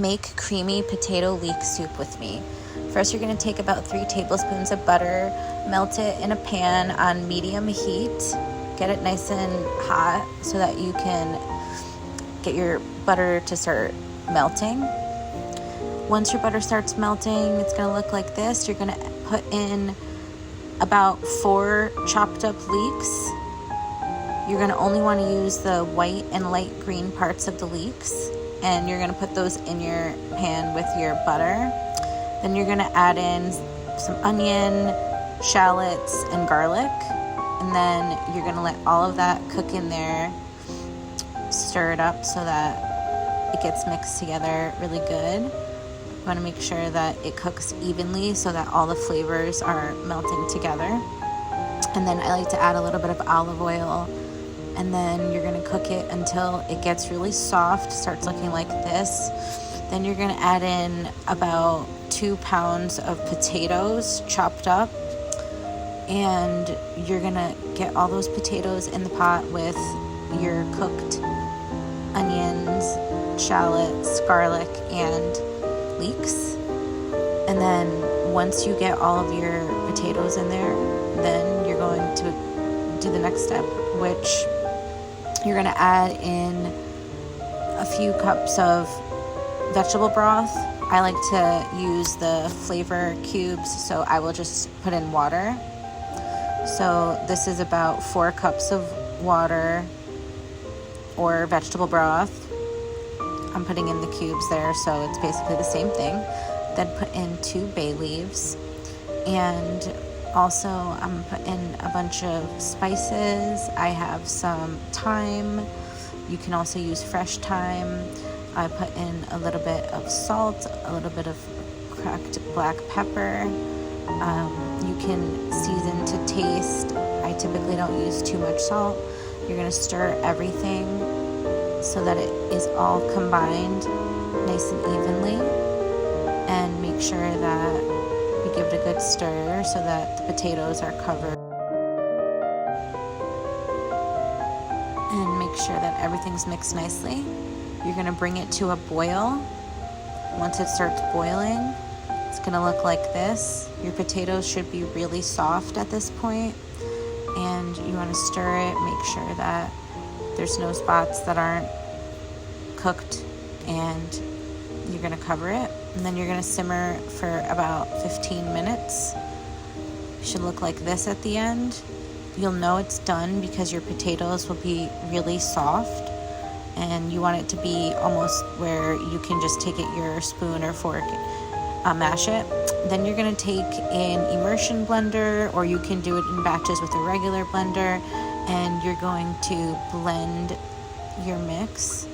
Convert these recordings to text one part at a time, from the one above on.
Make creamy potato leek soup with me. First, you're going to take about 3 tablespoons of butter, melt it in a pan on medium heat, get it nice and hot so that you can get your butter to start melting. Once your butter starts melting, it's going to look like this. You're going to put in about 4 chopped up leeks. You're going to only want to use the white and light green parts of the leeks, and you're going to put those in your pan with your butter. Then you're going to add in some onion, shallots, and garlic, and then you're going to let all of that cook in there. Stir it up so that it gets mixed together really good. You want to make sure that it cooks evenly so that all the flavors are melting together. And then I like to add a little bit of olive oil, and then you're going to cook it until it gets really soft, starts looking like this. Then you're going to add in about 2 pounds of potatoes chopped up, and you're going to get all those potatoes in the pot with your cooked onions, shallots, garlic, and leeks. And then once you get all of your potatoes in there, then you're going to do the next step, which you're going to add in a few cups of vegetable broth. I like to use the flavor cubes, so I will just put in water. So this is about 4 cups of water or vegetable broth. I'm putting in the cubes there, so it's basically the same thing. Then put in 2 bay leaves, and also I'm putting in a bunch of spices. I have some thyme. You can also use fresh thyme. I put in a little bit of salt, a little bit of cracked black pepper. You can season to taste. I typically don't use too much salt. You're going to stir everything so that it is all combined nice and evenly, and make sure that you give it a good stir so that the potatoes are covered, and make sure that everything's mixed nicely. You're going to bring it to a boil. Once it starts boiling, it's going to look like this. Your potatoes should be really soft at this point, and you want to stir it, make sure that there's no spots that aren't cooked, and you're going to cover it, and then you're going to simmer for about 15 minutes. It should look like this at the end. You'll know it's done because your potatoes will be really soft, and you want it to be almost where you can just take it your spoon or fork, mash it. Then you're going to take an immersion blender, or you can do it in batches with a regular blender, and you're going to blend your mix.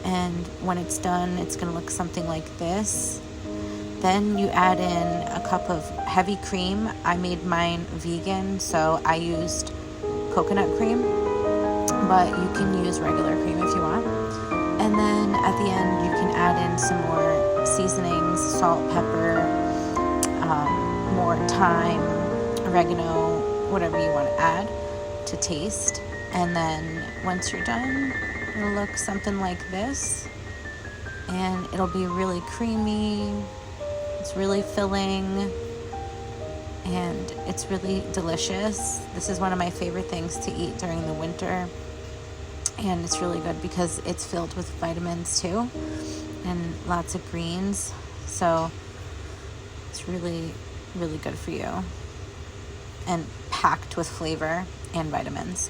And when it's done, it's going to look something like this. Then you add in a cup of heavy cream. I made mine vegan, so I used coconut cream, but you can use regular cream if you want. And then at the end, you can add in some more seasonings, salt, pepper, more thyme, oregano, whatever you want to add to taste. And then once you're done, it'll look something like this, and it'll be really creamy. It's really filling, and it's really delicious. This is one of my favorite things to eat during the winter, and it's really good because it's filled with vitamins too, and lots of greens, so it's really, really good for you, and packed with flavor and vitamins.